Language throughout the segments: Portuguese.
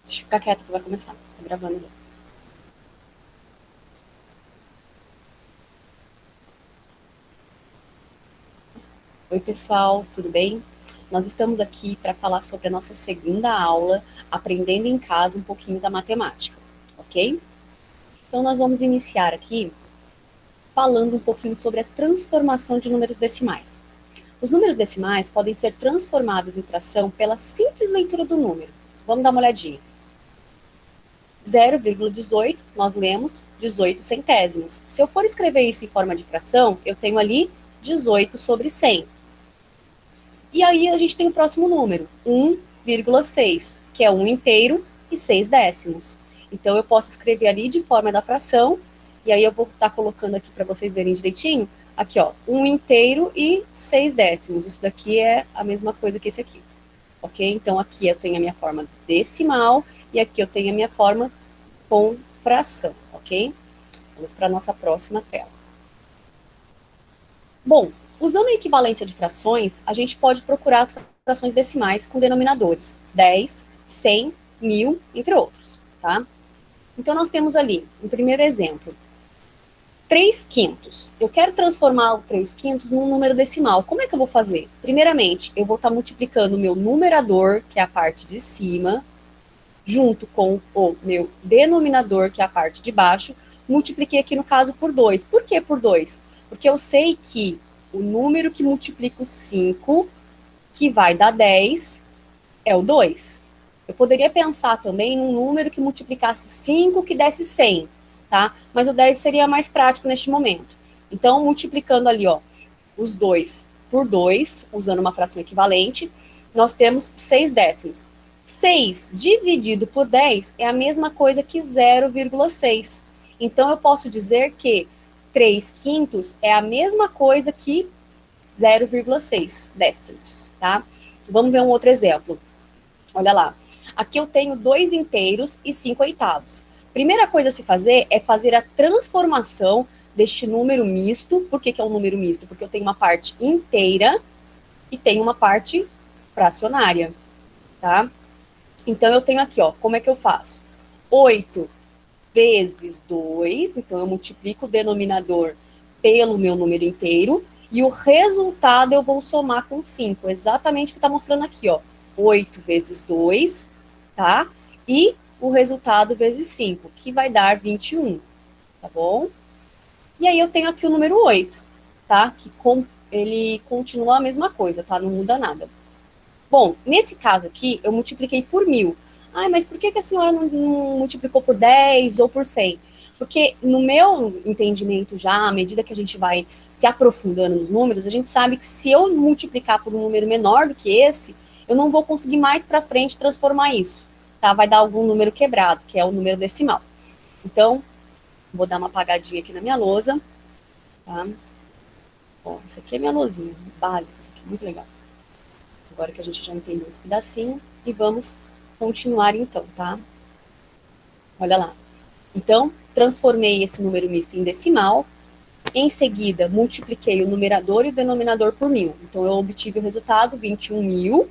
Deixa eu ficar quieta que vai começar. Tá gravando já. Oi, pessoal, tudo bem? Nós estamos aqui para falar sobre a nossa segunda aula, aprendendo em casa um pouquinho da matemática, ok? Então, nós vamos iniciar aqui falando um pouquinho sobre a transformação de números decimais. Os números decimais podem ser transformados em fração pela simples leitura do número. Vamos dar uma olhadinha. 0,18, nós lemos 18 centésimos. Se eu for escrever isso em forma de fração, eu tenho ali 18 sobre 100. E aí a gente tem o próximo número, 1,6, que é 1 inteiro e 6 décimos. Então eu posso escrever ali de forma da fração, e aí eu vou estar colocando aqui para vocês verem direitinho, aqui ó, 1 inteiro e 6 décimos. Isso daqui é a mesma coisa que esse aqui, ok? Então aqui eu tenho a minha forma decimal, e aqui eu tenho a minha forma com fração, ok? Vamos para a nossa próxima tela. Bom, usando a equivalência de frações, a gente pode procurar as frações decimais com denominadores 10, 100, 1000, entre outros, tá? Então, nós temos ali, um primeiro exemplo, 3 quintos. Eu quero transformar o 3 quintos num número decimal. Como é que eu vou fazer? Primeiramente, eu vou estar multiplicando o meu numerador, que é a parte de cima, junto com o meu denominador, que é a parte de baixo, multipliquei aqui no caso por 2. Por que por 2? Porque eu sei que o número que multiplica o 5, que vai dar 10, é o 2. Eu poderia pensar também num número que multiplicasse 5, que desse 100, tá? Mas o 10 seria mais prático neste momento. Então, multiplicando ali, ó, os 2 por 2, usando uma fração equivalente, nós temos 6 décimos. 6 dividido por 10 é a mesma coisa que 0,6. Então, eu posso dizer que 3 quintos é a mesma coisa que 0,6 décimos, tá? Vamos ver um outro exemplo. Olha lá. Aqui eu tenho 2 inteiros e 5 oitavos. Primeira coisa a se fazer é fazer a transformação deste número misto. Por que é um número misto? Porque eu tenho uma parte inteira e tenho uma parte fracionária, tá? Então, eu tenho aqui, ó, como é que eu faço? 8 vezes 2, então eu multiplico o denominador pelo meu número inteiro, e o resultado eu vou somar com 5, exatamente o que está mostrando aqui, ó. 8 vezes 2, tá? E o resultado vezes 5, que vai dar 21, tá bom? E aí eu tenho aqui o número 8, tá? Que ele continua a mesma coisa, tá? Não muda nada. Bom, nesse caso aqui, eu multipliquei por 1000. Ah, mas por que a senhora não multiplicou por 10 ou por 100? Porque no meu entendimento já, à medida que a gente vai se aprofundando nos números, a gente sabe que se eu multiplicar por um número menor do que esse, eu não vou conseguir mais para frente transformar isso, tá? Vai dar algum número quebrado, que é o número decimal. Então, vou dar uma apagadinha aqui na minha lousa, tá? Bom, isso aqui é minha lousinha, básica, isso aqui, muito legal. Agora que a gente já entendeu esse pedacinho, e vamos continuar então, tá? Olha lá. Então, transformei esse número misto em decimal, em seguida, multipliquei o numerador e o denominador por 1000. Então, eu obtive o resultado 21.000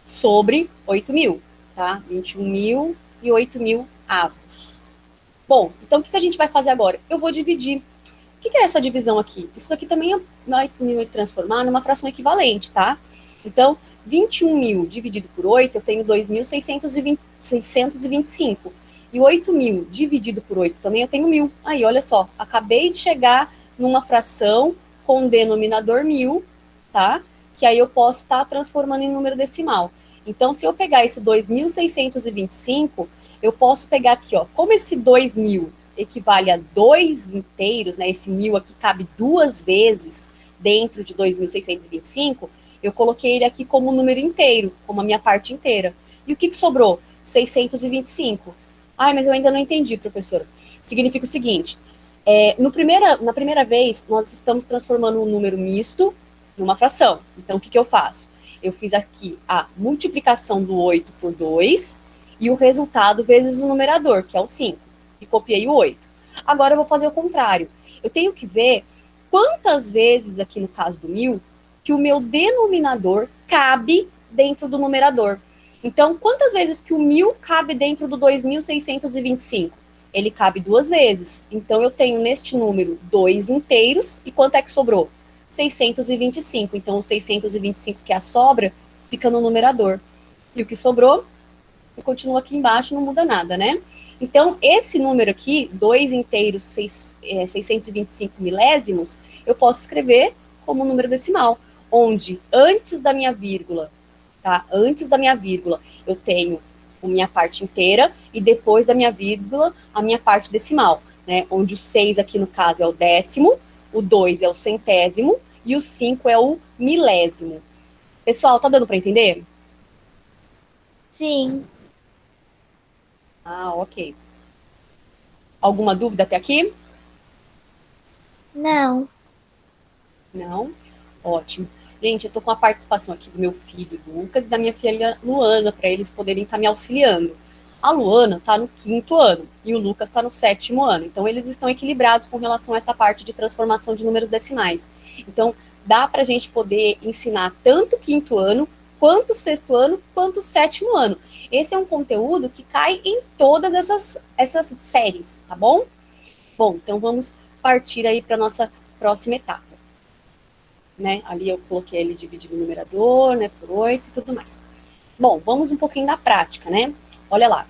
sobre 8.000, tá? 21.000 e 8.000 avos. Bom, então o que a gente vai fazer agora? Eu vou dividir. O que é essa divisão aqui? Isso aqui também vai me transformar numa fração equivalente, tá? Então, 21.000 dividido por 8, eu tenho 2.625. E 8.000 dividido por 8 também eu tenho 1.000. Aí, olha só, acabei de chegar numa fração com denominador 1.000, tá? Que aí eu posso estar transformando em número decimal. Então, se eu pegar esse 2.625, eu posso pegar aqui, ó, como esse 2.000 equivale a 2 inteiros, né? Esse 1.000 aqui cabe 2 vezes dentro de 2.625, eu coloquei ele aqui como um número inteiro, como a minha parte inteira. E o que sobrou? 625. Ai, mas eu ainda não entendi, professora. Significa o seguinte, na primeira vez, nós estamos transformando um número misto numa fração. Então, o que eu faço? Eu fiz aqui a multiplicação do 8 por 2 e o resultado vezes o numerador, que é o 5. E copiei o 8. Agora eu vou fazer o contrário. Eu tenho que ver quantas vezes, aqui no caso do 1000, que o meu denominador cabe dentro do numerador. Então, quantas vezes que o 1.000 cabe dentro do 2.625? Ele cabe 2 vezes. Então, eu tenho neste número 2 inteiros. E quanto é que sobrou? 625. Então, o 625, que é a sobra, fica no numerador. E o que sobrou, continua aqui embaixo, não muda nada, né? Então, esse número aqui, 2 inteiros, 625 milésimos, eu posso escrever como número decimal, onde antes da minha vírgula, tá? Antes da minha vírgula, eu tenho a minha parte inteira e depois da minha vírgula, a minha parte decimal, né? Onde o 6 aqui no caso é o décimo, o 2 é o centésimo e o 5 é o milésimo. Pessoal, tá dando para entender? Sim. Ah, ok. Alguma dúvida até aqui? Não. Não? Ótimo. Gente, eu tô com a participação aqui do meu filho Lucas e da minha filha Luana, para eles poderem estar me auxiliando. A Luana está no 5º ano e o Lucas está no 7º ano. Então, eles estão equilibrados com relação a essa parte de transformação de números decimais. Então, dá para a gente poder ensinar tanto o 5º ano, quanto o 6º ano, quanto o 7º ano. Esse é um conteúdo que cai em todas essas séries, tá bom? Bom, então vamos partir aí para nossa próxima etapa. Né? Ali eu coloquei ele dividido no numerador, né, por 8 e tudo mais. Bom, vamos um pouquinho da prática, né? Olha lá.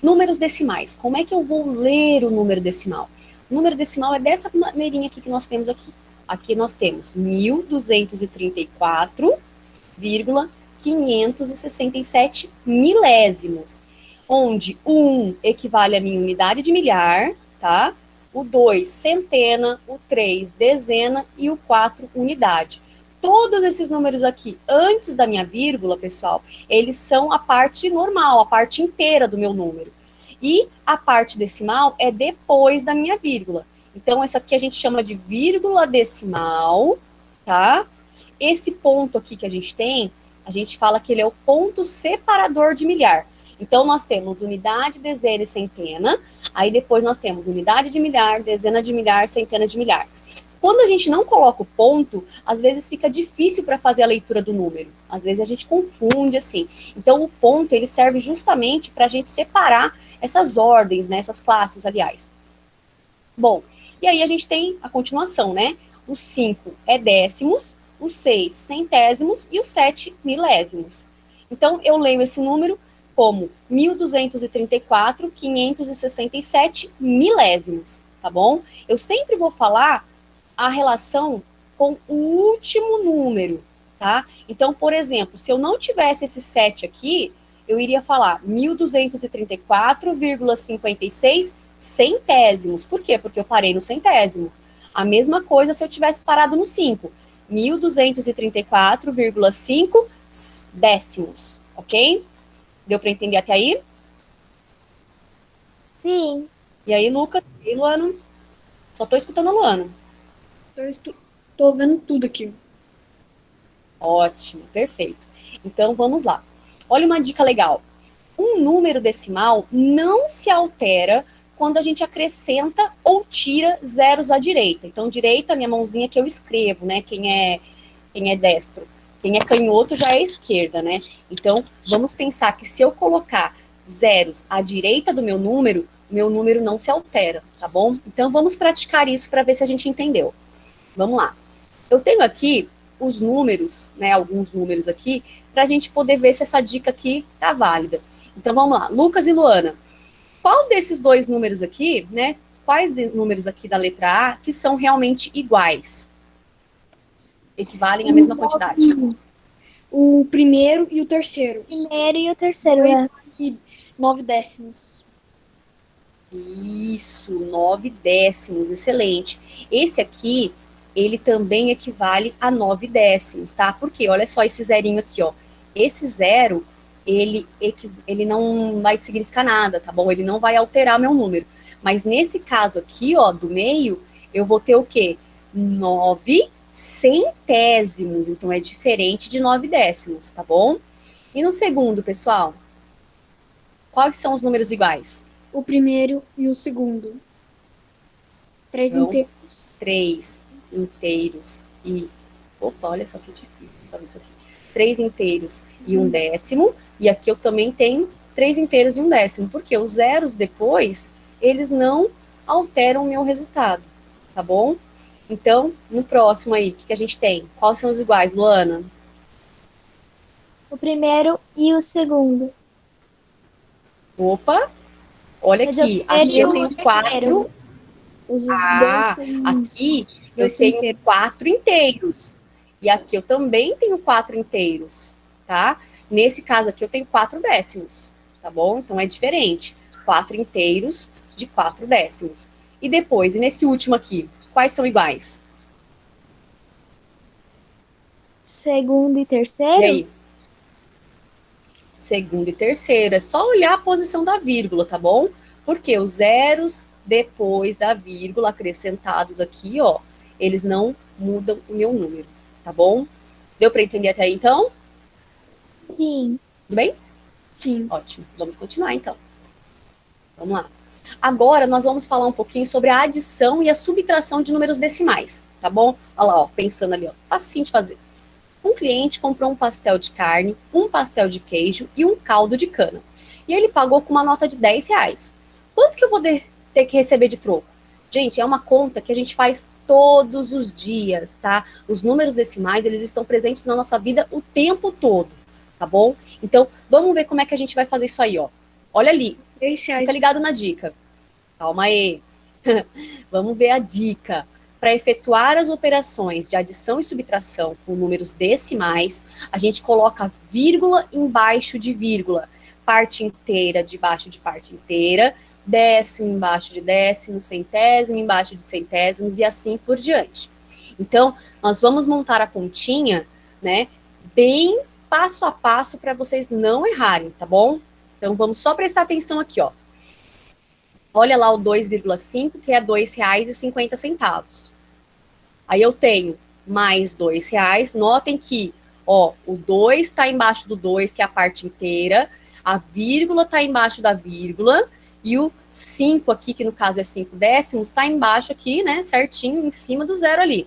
Números decimais. Como é que eu vou ler o número decimal? O número decimal é dessa maneirinha aqui que nós temos aqui. Aqui nós temos 1.234,567 milésimos, onde o 1 equivale à minha unidade de milhar, tá? O 2, centena, o 3, dezena e o 4, unidade. Todos esses números aqui, antes da minha vírgula, pessoal, eles são a parte normal, a parte inteira do meu número. E a parte decimal é depois da minha vírgula. Então, isso aqui a gente chama de vírgula decimal, tá? Esse ponto aqui que a gente fala que ele é o ponto separador de milhar. Então, nós temos unidade, dezena e centena. Aí, depois, nós temos unidade de milhar, dezena de milhar, centena de milhar. Quando a gente não coloca o ponto, às vezes fica difícil para fazer a leitura do número. Às vezes a gente confunde, assim. Então, o ponto, ele serve justamente para a gente separar essas ordens, né? Essas classes, aliás. Bom, e aí a gente tem a continuação, né? O 5 é décimos, o 6 centésimos e o 7 milésimos. Então, eu leio esse número como 1.234,567 milésimos, tá bom? Eu sempre vou falar a relação com o último número, tá? Então, por exemplo, se eu não tivesse esse 7 aqui, eu iria falar 1.234,56 centésimos. Por quê? Porque eu parei no centésimo. A mesma coisa se eu tivesse parado no 5. 1.234,5 décimos, ok? Deu para entender até aí? Sim. E aí, Lucas? E aí, Luano? Só estou escutando a Luano. Tô vendo tudo aqui. Ótimo, perfeito. Então, vamos lá. Olha uma dica legal. Um número decimal não se altera quando a gente acrescenta ou tira zeros à direita. Então, direita, minha mãozinha que eu escrevo, né? Quem é destro. Quem é canhoto já é esquerda, né? Então, vamos pensar que se eu colocar zeros à direita do meu número não se altera, tá bom? Então, vamos praticar isso para ver se a gente entendeu. Vamos lá. Eu tenho aqui os números, né? Alguns números aqui, para a gente poder ver se essa dica aqui tá válida. Então, vamos lá. Lucas e Luana, qual desses dois números aqui, né? Quais números aqui da letra A que são realmente iguais? Equivalem à mesma quantidade. O primeiro e o terceiro. Primeiro e o terceiro, 8 né? e 9 décimos. Isso, 9 décimos, excelente. Esse aqui, ele também equivale a 9 décimos, tá? Porque, olha só esse zerinho aqui, ó. Esse zero, ele não vai significar nada, tá bom? Ele não vai alterar meu número. Mas nesse caso aqui, ó, do meio, eu vou ter o quê? 9 centésimos. Então, é diferente de 9 décimos, tá bom? E no segundo, pessoal? Quais são os números iguais? O primeiro e o segundo. 3 Então, inteiros. 3 inteiros e. Opa, olha só que difícil fazer isso aqui. 3 inteiros e 1/10, e aqui eu também tenho 3 inteiros e 1/10, porque os zeros depois, eles não alteram o meu resultado, tá bom? Então, no próximo aí, o que a gente tem? Quais são os iguais, Luana? O primeiro e o segundo. Opa, olha Mas eu aqui, aqui perdi eu o tenho terceiro. 4. Os dois Ah, são aqui eu dois são tenho inteiros. 4 inteiros. E aqui eu também tenho 4 inteiros, tá? Nesse caso aqui eu tenho 4/10, tá bom? Então é diferente. 4 inteiros de 4/10. E depois, e nesse último aqui, quais são iguais? Segundo e E terceiro? aí? Segundo e terceiro. É só olhar a posição da vírgula, tá bom? Porque os zeros depois da vírgula acrescentados aqui, ó, eles não mudam o meu número, tá bom? Deu para entender até aí, então? Sim. Tudo bem? Sim. Ótimo. Vamos continuar, então. Vamos lá. Agora, nós vamos falar um pouquinho sobre a adição e a subtração de números decimais, tá bom? Olha lá, ó, pensando ali, ó, facinho de fazer. Um cliente comprou um pastel de carne, um pastel de queijo e um caldo de cana. E ele pagou com uma nota de R$ 10. Quanto que eu vou ter que receber de troco? Gente, é uma conta que a gente faz todos os dias, tá? Os números decimais, eles estão presentes na nossa vida o tempo todo, tá bom? Então, vamos ver como é que a gente vai fazer isso aí, ó. Olha ali, fica R$ 3. ligado na dica. Calma aí. Vamos ver a dica. Para efetuar as operações de adição e subtração com números decimais, a gente coloca vírgula embaixo de vírgula, parte inteira debaixo de parte inteira, décimo embaixo de décimo, centésimo embaixo de centésimos e assim por diante. Então, nós vamos montar a continha, né, bem passo a passo para vocês não errarem, tá bom? Então, vamos só prestar atenção aqui, ó. Olha lá o 2,5, que é R$ 2,50. Aí eu tenho mais R$ 2. Notem que, ó, o 2 está embaixo do 2, que é a parte inteira, a vírgula está embaixo da vírgula, e o 5 aqui, que no caso é 5/10, está embaixo aqui, né, certinho, em cima do zero ali.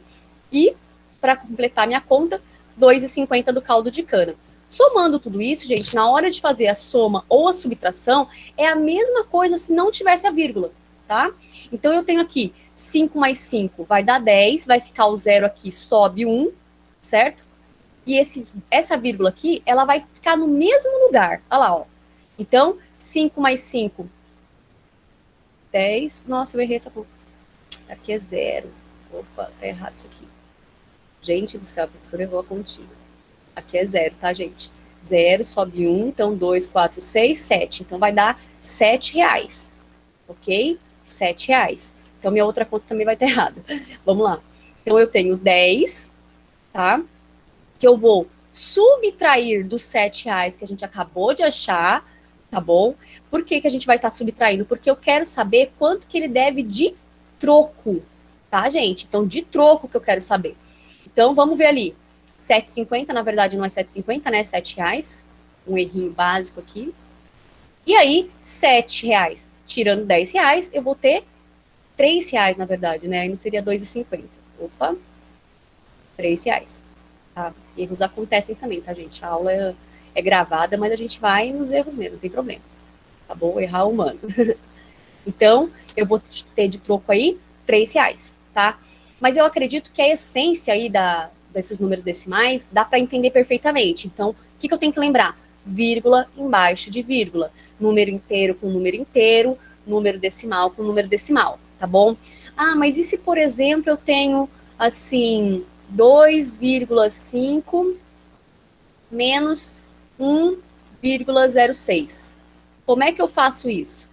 E, para completar minha conta, 2,50 do caldo de cana. Somando tudo isso, gente, na hora de fazer a soma ou a subtração, é a mesma coisa se não tivesse a vírgula, tá? Então, eu tenho aqui 5 mais 5 vai dar 10, vai ficar o zero aqui, sobe 1, certo? E essa vírgula aqui, ela vai ficar no mesmo lugar. Olha lá, ó. Então, 5 mais 5, 10. Nossa, eu errei essa conta. Aqui é zero. Opa, tá errado isso aqui. Gente do céu, a professora errou a continha. Aqui é zero, tá, gente? Zero, sobe 1, então 2, 4, 6, 7. Então vai dar R$ 7, ok? R$ 7. Então minha outra conta também vai estar errada. Vamos lá. Então eu tenho 10, tá? Que eu vou subtrair dos R$ 7 que a gente acabou de achar, tá bom? Por que que a gente vai estar subtraindo? Porque eu quero saber quanto que ele deve de troco, tá, gente? Então, de troco que eu quero saber. Então, vamos ver ali. 7,50, na verdade, não é 7,50, né? É R$ 7. Um errinho básico aqui. E aí, R$ 7, tirando R$ 10, eu vou ter R$ 3, na verdade, né? Aí não seria 2,50. Opa, R$ 3. Tá? Erros acontecem também, tá, gente? A aula é gravada, mas a gente vai nos erros mesmo, não tem problema. Tá bom? Errar é humano. Então, eu vou ter de troco aí R$ 3, tá? Mas eu acredito que a essência aí desses números decimais dá para entender perfeitamente. Então, o que eu tenho que lembrar? Vírgula embaixo de vírgula. Número inteiro com número inteiro, número decimal com número decimal, tá bom? Ah, mas e se, por exemplo, eu tenho, assim, 2,5 menos 1,06? Como é que eu faço isso?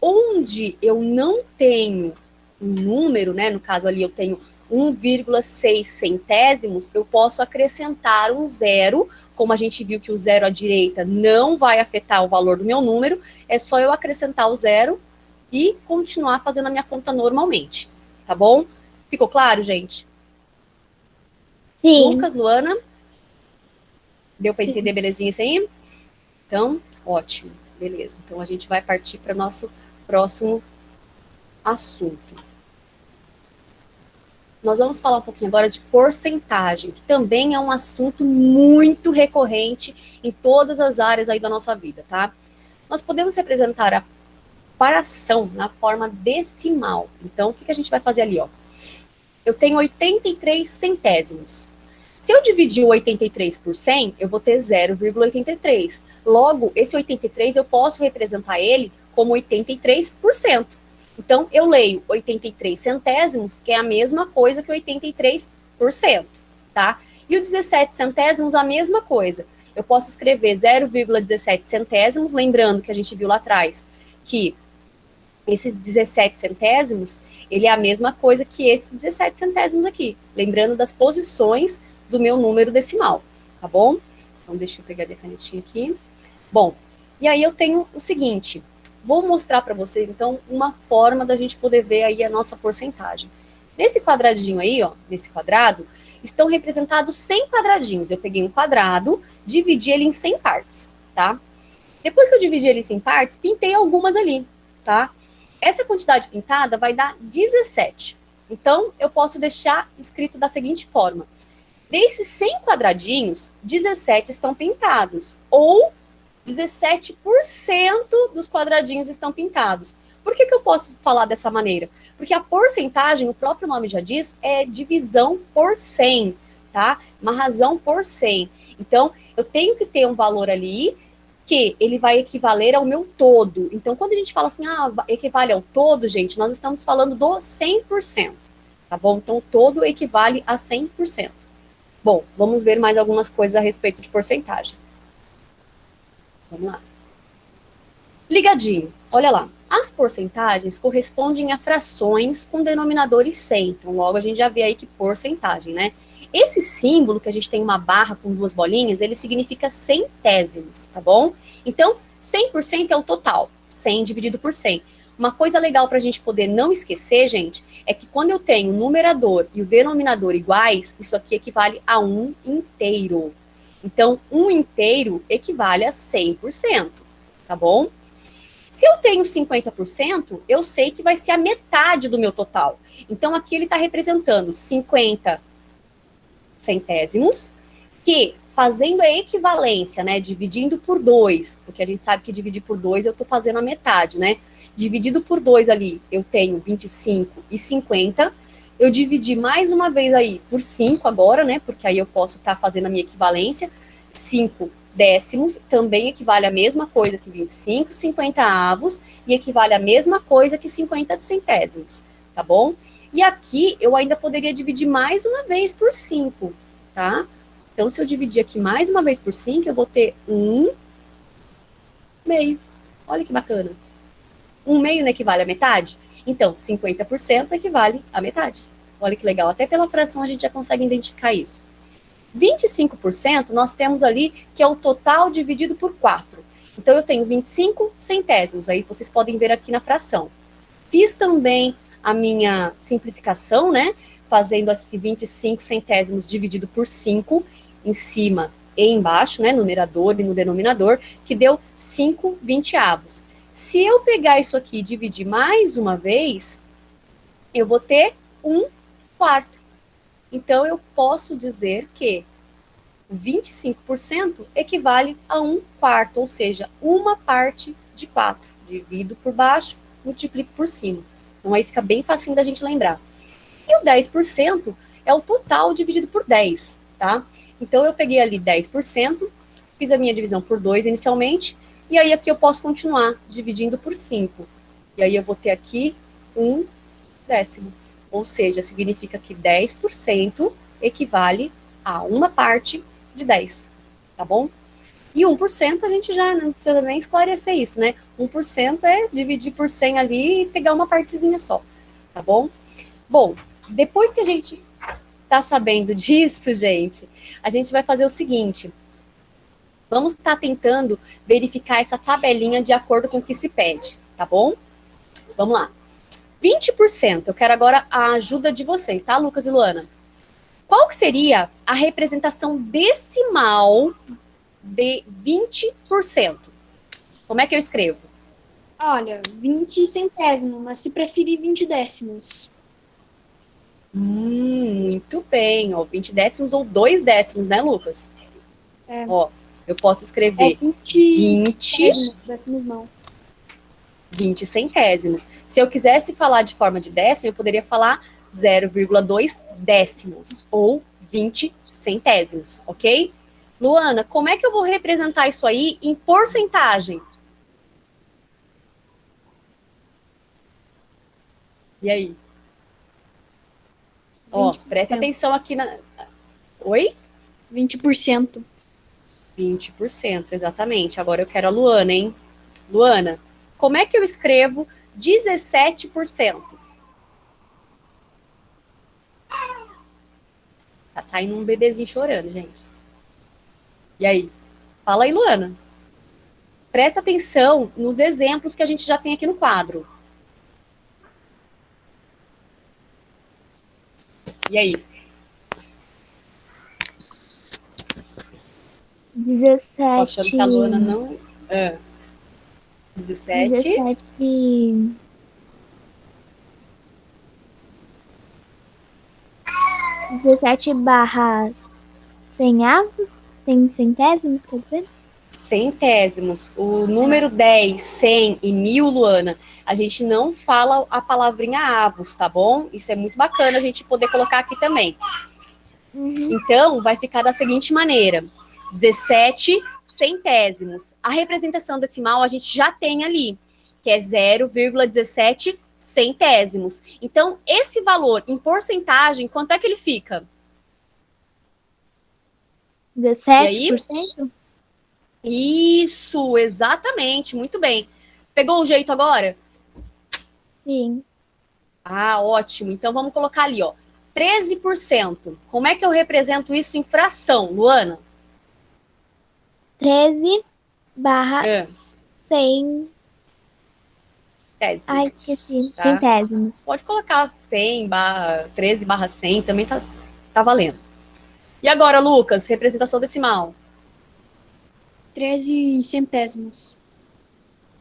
Onde eu não tenho um número, né? No caso ali eu tenho 1,6 centésimos, eu posso acrescentar um zero. Como a gente viu que o zero à direita não vai afetar o valor do meu número, é só eu acrescentar o zero e continuar fazendo a minha conta normalmente, tá bom? Ficou claro, gente? Sim. Lucas, Luana, deu para Sim. entender belezinha isso aí? Então, ótimo, beleza. Então a gente vai partir para o nosso próximo assunto. nós vamos falar um pouquinho agora de porcentagem, que também é um assunto muito recorrente em todas as áreas aí da nossa vida, tá? Nós podemos representar a fração na forma decimal. Então, o que a gente vai fazer ali, ó? Eu tenho 83 centésimos. Se eu dividir o 83 por 100, eu vou ter 0,83. Logo, esse 83 eu posso representar ele como 83%. Então, eu leio 83 centésimos, que é a mesma coisa que 83%, tá? E o 17 centésimos, a mesma coisa. Eu posso escrever 0,17 centésimos, lembrando que a gente viu lá atrás que esses 17 centésimos, ele é a mesma coisa que esses 17 centésimos aqui. Lembrando das posições do meu número decimal, tá bom? Então, deixa eu pegar minha canetinha aqui. Bom, e aí eu tenho o seguinte, vou mostrar para vocês, então, uma forma da gente poder ver aí a nossa porcentagem. Nesse quadradinho aí, ó, nesse quadrado, estão representados 100 quadradinhos. Eu peguei um quadrado, dividi ele em 100 partes, tá? Depois que eu dividi ele em 100 partes, pintei algumas ali, tá? Essa quantidade pintada vai dar 17. Então, eu posso deixar escrito da seguinte forma. Desses 100 quadradinhos, 17 estão pintados. Ou 17% dos quadradinhos estão pintados. Por que eu posso falar dessa maneira? Porque a porcentagem, o próprio nome já diz, é divisão por 100, tá? Uma razão por 100. Então, eu tenho que ter um valor ali que ele vai equivaler ao meu todo. Então, quando a gente fala assim, equivale ao todo, gente, nós estamos falando do 100%, tá bom? Então, o todo equivale a 100%. Bom, vamos ver mais algumas coisas a respeito de porcentagem. Vamos lá. Ligadinho, olha lá. As porcentagens correspondem a frações com denominadores 100. Então, logo a gente já vê aí que porcentagem, né? Esse símbolo, que a gente tem uma barra com duas bolinhas, ele significa centésimos, tá bom? Então, 100% é o total, 100 dividido por 100. Uma coisa legal para a gente poder não esquecer, gente, é que quando eu tenho o numerador e o denominador iguais, isso aqui equivale a 1 inteiro. Então, 1 inteiro equivale a 100%, tá bom? Se eu tenho 50%, eu sei que vai ser a metade do meu total. Então, aqui ele está representando 50 centésimos, que fazendo a equivalência, né, dividindo por 2, porque a gente sabe que dividir por 2 eu estou fazendo a metade, né? Dividido por 2 ali, eu tenho 25 e 50. Eu dividi mais uma vez aí por 5 agora, né? Porque aí eu posso estar fazendo a minha equivalência. 5 décimos também equivale a mesma coisa que 25, 50 avos, e equivale a mesma coisa que 50 centésimos, tá bom? E aqui eu ainda poderia dividir mais uma vez por 5, tá? Então, se eu dividir aqui mais uma vez por 5, eu vou ter 1 meio. Olha que bacana. 1 meio não equivale a metade? Então, 50% equivale a metade. Olha que legal. Até pela fração a gente já consegue identificar isso. 25% nós temos ali que é o total dividido por 4. Então, eu tenho 25 centésimos. Aí vocês podem ver aqui na fração. Fiz também a minha simplificação, né? Fazendo esse 25 centésimos dividido por 5 em cima e embaixo, né? Numerador e no denominador, que deu 5 vinteavos. Se eu pegar isso aqui e dividir mais uma vez, eu vou ter 1 quarto. Então, eu posso dizer que 25% equivale a 1 quarto, ou seja, uma parte de 4. Divido por baixo, multiplico por cima. Então, aí fica bem facinho da gente lembrar. E o 10% é o total dividido por 10, tá? Então, eu peguei ali 10%, fiz a minha divisão por 2 inicialmente, e aí aqui eu posso continuar dividindo por 5. E aí eu vou ter aqui 1 décimo. Ou seja, significa que 10% equivale a uma parte de 10, tá bom? E 1% a gente já não precisa nem esclarecer isso, né? 1% é dividir por 100 ali e pegar uma partezinha só, tá bom? Bom, depois que a gente tá sabendo disso, gente, a gente vai fazer o seguinte. Vamos estar tentando verificar essa tabelinha de acordo com o que se pede, tá bom? Vamos lá. 20%, eu quero agora a ajuda de vocês, tá, Lucas e Luana? Qual que seria a representação decimal de 20%? Como é que eu escrevo? Olha, 20 centésimos, mas se preferir 20 décimos. Muito bem, ó, 20 décimos ou 2 décimos, né, Lucas? É. Ó, eu posso É escrever 20, décimos não. 20 centésimos. Se eu quisesse falar de forma de décimo, eu poderia falar 0,2 décimos ou 20 centésimos, ok? Luana, como é que eu vou representar isso aí em porcentagem? E aí? Ó, 20%. presta atenção aqui na... Oi? 20%. 20%, exatamente. Agora eu quero a Luana, hein? Luana, como é que eu escrevo 17%? Tá saindo um bebezinho chorando, gente. E aí? Fala aí, Luana. Presta atenção nos exemplos que a gente já tem aqui no quadro. E aí? Tô achando que a Luana não... 17. 17 barra 100 avos, 100 centésimos, quer dizer? Centésimos. O número 10, 100 e 1000, Luana, a gente não fala a palavrinha avos, tá bom? Isso é muito bacana a gente poder colocar aqui também. Então, vai ficar da seguinte maneira: 17 centésimos. A representação decimal a gente já tem ali, que é 0,17 centésimos. Então, esse valor em porcentagem, quanto é que ele fica? 17%? Isso, exatamente, muito bem. Pegou o jeito agora? Sim. Ah, ótimo. Então vamos colocar ali, ó, 13%. Como é que eu represento isso em fração, Luana? 13 barra É. 100. Centésimos, Ai, esqueci. tá? Centésimos. Pode colocar 100 barra 13 barra 100, também tá valendo. E agora, Lucas, representação decimal. 13 centésimos.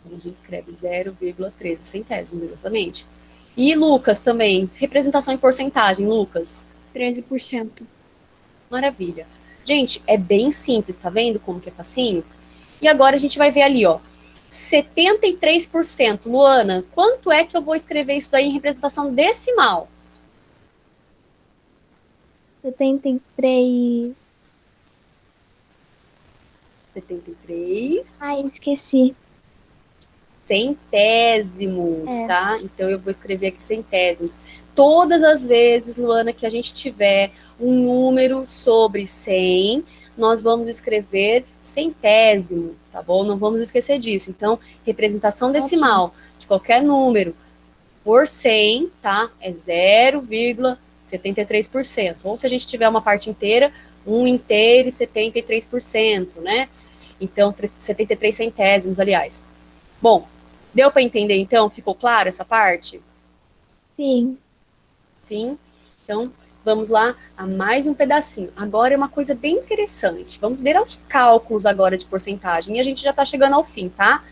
A gente escreve 0,13 centésimos, exatamente. E Lucas também, representação em porcentagem, Lucas. 13%. Maravilha. Gente, é bem simples, tá vendo como que é facinho? E agora a gente vai ver ali, ó, 73%. Luana, quanto é que eu vou escrever isso daí em representação decimal? 73. 73 Ai, esqueci. centésimos, tá? Então eu vou escrever aqui centésimos. Todas as vezes, Luana, que a gente tiver um número sobre 100, nós vamos escrever centésimo, tá bom? Não vamos esquecer disso. Então, representação decimal de qualquer número por 100, tá? É 0,73%. Ou se a gente tiver uma parte inteira, 1 inteiro e 73%, né? Então, 73 centésimos, aliás. Bom, deu para entender então? Ficou claro essa parte? Sim. Sim? Então, vamos lá a mais um pedacinho. Agora é uma coisa bem interessante. Vamos ver os cálculos agora de porcentagem. E a gente já está chegando ao fim, tá?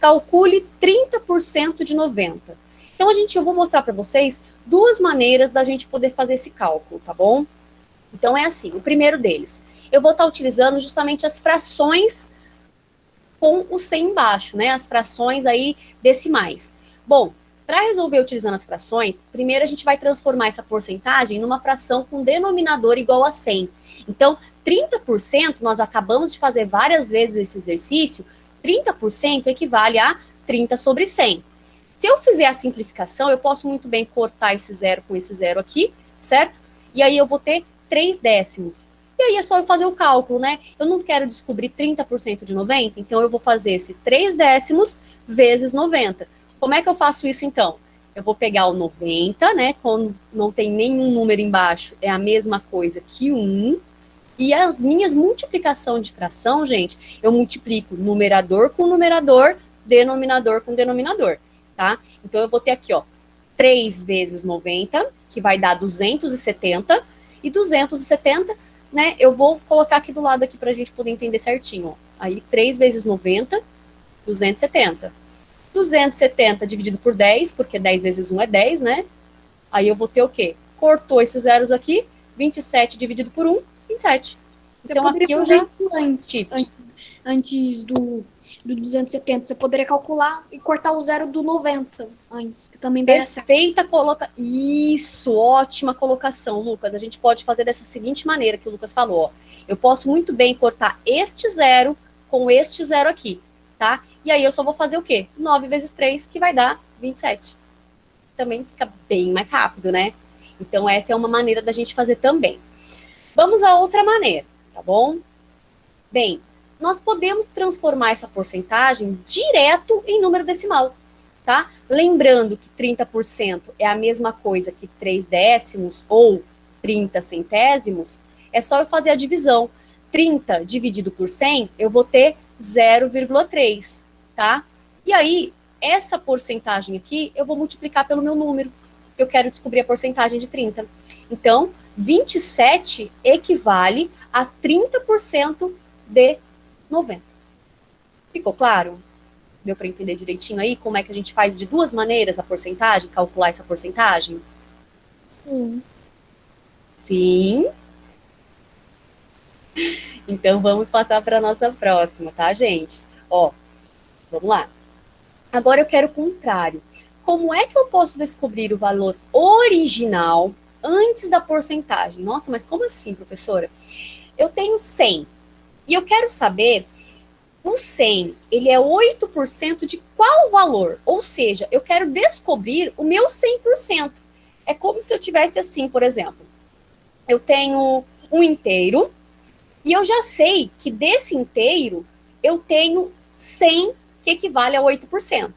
Calcule 30% de 90. Então, eu vou mostrar para vocês duas maneiras da gente poder fazer esse cálculo, tá bom? Então, é assim, o primeiro deles. Eu vou estar utilizando justamente as frações com o 100 embaixo, né? As frações aí decimais. Bom, para resolver utilizando as frações, primeiro a gente vai transformar essa porcentagem numa fração com denominador igual a 100. Então, 30%, nós acabamos de fazer várias vezes esse exercício, 30% equivale a 30 sobre 100. Se eu fizer a simplificação, eu posso muito bem cortar esse zero com esse zero aqui, certo? E aí eu vou ter 3 décimos. E aí é só eu fazer o cálculo, né? Eu não quero descobrir 30% de 90, então eu vou fazer esse 3 décimos vezes 90. Como é que eu faço isso, então? Eu vou pegar o 90, né? Quando não tem nenhum número embaixo, é a mesma coisa que 1. E as minhas multiplicação de fração, gente, eu multiplico numerador com numerador, denominador com denominador, tá? Então eu vou ter aqui, ó, 3 vezes 90, que vai dar 270, e 270, né, eu vou colocar aqui do lado aqui pra gente poder entender certinho, ó. Aí 3 vezes 90, 270. 270 dividido por 10, porque 10 vezes 1 é 10, né? Aí eu vou ter o quê? cortou esses zeros aqui, 27 dividido por 1, 27. Você Então, poderia aqui eu fazer já... isso antes do 270. Você poderia calcular e cortar o zero do 90 antes, que também daria certo. Perfeita colocação. Isso, ótima colocação, Lucas. A gente pode fazer dessa seguinte maneira que o Lucas falou. Ó. Eu posso muito bem cortar este zero com este zero aqui, tá? E aí eu só vou fazer o quê? 9 vezes 3, que vai dar 27. Também fica bem mais rápido, né? Então, essa é uma maneira da gente fazer também. Vamos a outra maneira, tá bom? Bem, nós podemos transformar essa porcentagem direto em número decimal, tá? Lembrando que 30% é a mesma coisa que 3 décimos ou 30 centésimos, é só eu fazer a divisão. 30 dividido por 100, eu vou ter 0,3, tá? E aí, essa porcentagem aqui, eu vou multiplicar pelo meu número. Eu quero descobrir a porcentagem de 30. Então, 27 equivale a 30% de 90. Ficou claro? Deu para entender direitinho aí como é que a gente faz de duas maneiras a porcentagem, calcular essa porcentagem? Sim. Sim. Então, vamos passar para a nossa próxima, tá, gente? Ó, vamos lá. Agora eu quero o contrário. Como é que eu posso descobrir o valor original antes da porcentagem? Nossa, mas como assim, professora? Eu tenho 100 e eu quero saber, o 100, ele é 8% de qual valor? Ou seja, eu quero descobrir o meu 100%. É como se eu tivesse assim, por exemplo. Eu tenho um inteiro e eu já sei que desse inteiro eu tenho 100, que equivale a 8%.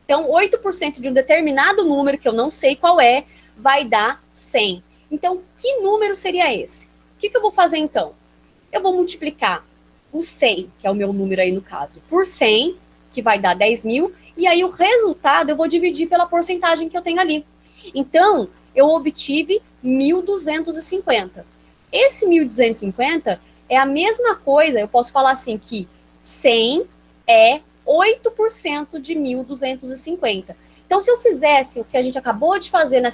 Então, 8% de um determinado número, que eu não sei qual é, vai dar 100. Então, que número seria esse? O que eu vou fazer, então? Eu vou multiplicar o 100, que é o meu número aí no caso, por 100, que vai dar 10 mil, e aí o resultado eu vou dividir pela porcentagem que eu tenho ali. Então, eu obtive 1.250. Esse 1.250 é a mesma coisa, eu posso falar assim que 100 é 8% de 1.250. Então, se eu fizesse o que a gente acabou de fazer na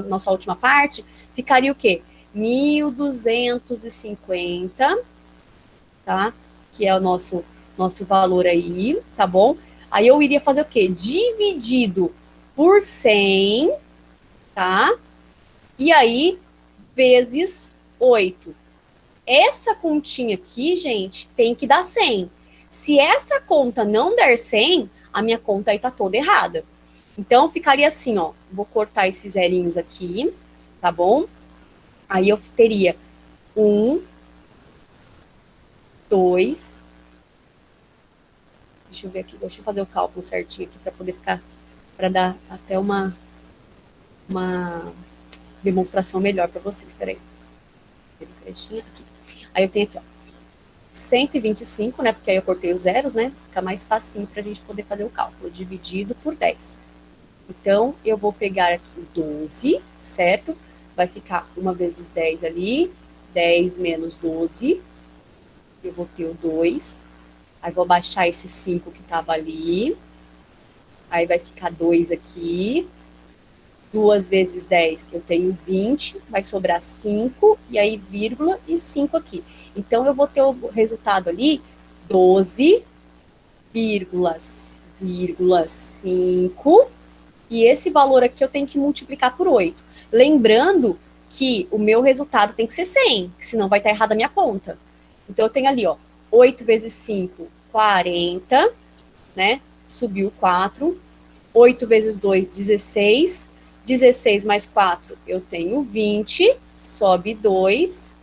nossa última parte, ficaria o quê? 1.250, tá? Que é o nosso valor aí, tá bom? Aí eu iria fazer o quê? Dividido por 100, tá? E aí, vezes 8. Essa continha aqui, gente, tem que dar 100. Se essa conta não der 100, a minha conta aí tá toda errada. Então, ficaria assim, ó. Vou cortar esses zerinhos aqui, tá bom? Aí eu teria 1, 2. Deixa eu ver aqui, deixa eu fazer o cálculo certinho aqui para poder ficar, para dar até uma demonstração melhor para vocês. Peraí. Aqui. Aí eu tenho aqui, ó, 125, né? Porque aí eu cortei os zeros, né? Fica mais facinho para a gente poder fazer o cálculo, dividido por 10. Então, eu vou pegar aqui 12, certo? Vai ficar 1 vezes 10 ali, 10 menos 12. Eu vou ter o 2. Aí vou baixar esse 5 que estava ali. Aí vai ficar 2 aqui. 2 vezes 10, eu tenho 20. Vai sobrar 5. E aí, vírgula e 5 aqui. Então, eu vou ter o resultado ali, 12,5. E esse valor aqui eu tenho que multiplicar por 8. Lembrando que o meu resultado tem que ser 100, senão vai estar errada a minha conta. Então, eu tenho ali, ó, 8 vezes 5, 40, né? Subiu 4. 8 vezes 2, 16. 16 mais 4, eu tenho 20. Sobe 2.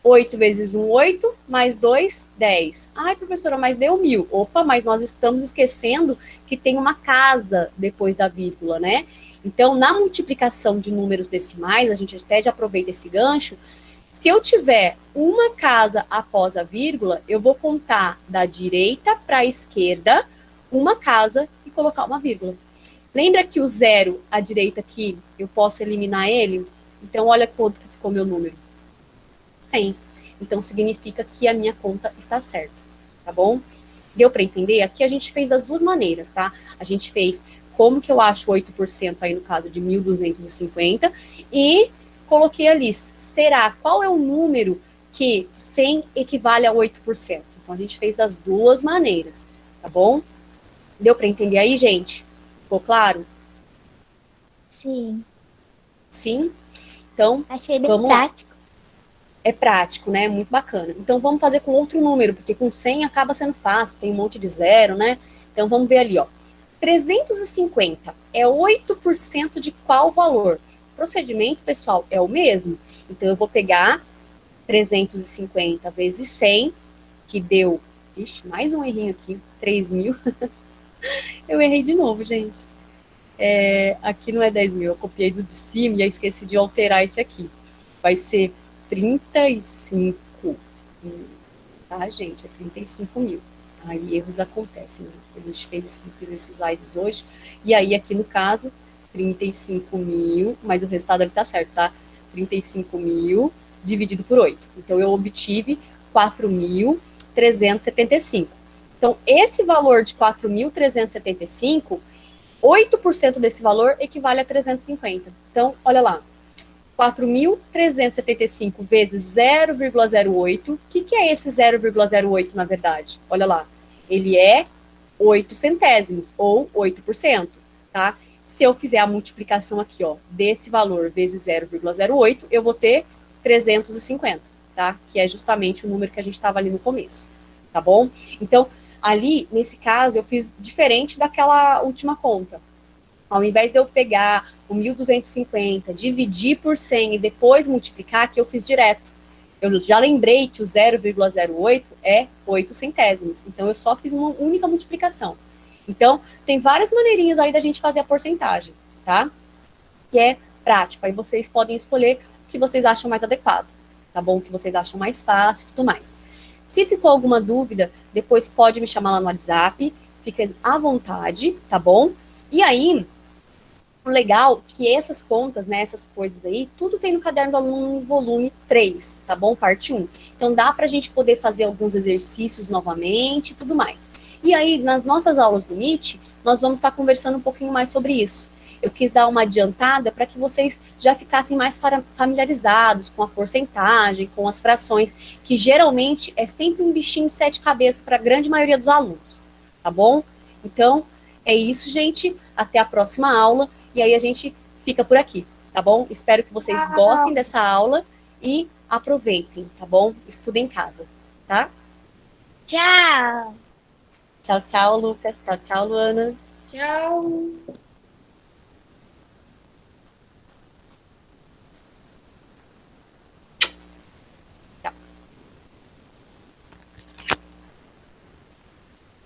8 vezes 1, 8. Mais 2, 10. Ai, professora, mas deu 1.000. Opa, mas nós estamos esquecendo que tem uma casa depois da vírgula, né? Então, na multiplicação de números decimais, a gente até já aproveita esse gancho. Se eu tiver uma casa após a vírgula, eu vou contar da direita para a esquerda uma casa e colocar uma vírgula. Lembra que o zero à direita aqui, eu posso eliminar ele? Então, olha quanto que ficou meu número. 100. Então, significa que a minha conta está certa, tá bom? Deu para entender? Aqui a gente fez das duas maneiras, tá? A gente fez como que eu acho 8% aí no caso de 1.250 e coloquei ali, qual é o número que 100 equivale a 8%? Então, a gente fez das duas maneiras, tá bom? Deu para entender aí, gente? Ficou claro? Sim. Sim? Então, Achei bem vamos lá. prático. É prático, né? Muito bacana. Então, vamos fazer com outro número, porque com 100 acaba sendo fácil, tem um monte de zero, né? Então, vamos ver ali, ó. 350 é 8% de qual valor? O procedimento, pessoal, é o mesmo. Então, eu vou pegar 350 vezes 100, que deu... Ixi, mais um errinho aqui. 3.000. Eu errei de novo, gente. Aqui não é 10.000, eu copiei do de cima e aí esqueci de alterar esse aqui. Vai ser 35 mil, tá, gente? É 35 mil. Aí erros acontecem, né? A gente fez esses slides hoje, e aí aqui no caso, 35 mil, mas o resultado ali tá certo, tá? 35 mil dividido por 8. Então, eu obtive 4.375. Então, esse valor de 4.375, 8% desse valor equivale a 350. Então, olha lá, 4.375 vezes 0,08. O que é esse 0,08, na verdade? Olha lá, ele é 8 centésimos, ou 8%, tá? Se eu fizer a multiplicação aqui, ó, desse valor vezes 0,08, eu vou ter 350, tá? Que é justamente o número que a gente estava ali no começo, tá bom? Então, ali, nesse caso, eu fiz diferente daquela última conta. Ao invés de eu pegar o 1.250, dividir por 100 e depois multiplicar, que eu fiz direto. Eu já lembrei que o 0,08 é 8 centésimos. Então, eu só fiz uma única multiplicação. Então, tem várias maneirinhas aí da gente fazer a porcentagem, tá? Que é prático. Aí vocês podem escolher o que vocês acham mais adequado, tá bom? O que vocês acham mais fácil e tudo mais. Se ficou alguma dúvida, depois pode me chamar lá no WhatsApp. Fica à vontade, tá bom? E aí, o legal é que essas contas, né, essas coisas aí, tudo tem no caderno do aluno volume 3, tá bom? Parte 1. Então dá pra gente poder fazer alguns exercícios novamente e tudo mais. E aí, nas nossas aulas do Meet, nós vamos estar conversando um pouquinho mais sobre isso. Eu quis dar uma adiantada para que vocês já ficassem mais familiarizados com a porcentagem, com as frações, que geralmente é sempre um bichinho de 7 cabeças para a grande maioria dos alunos, tá bom? Então, é isso, gente. Até a próxima aula. E aí a gente fica por aqui, tá bom? Espero que vocês gostem dessa aula e aproveitem, tá bom? Estudem em casa, tá? Tchau! Tchau, tchau, Lucas. Tchau, tchau, Luana. Tchau.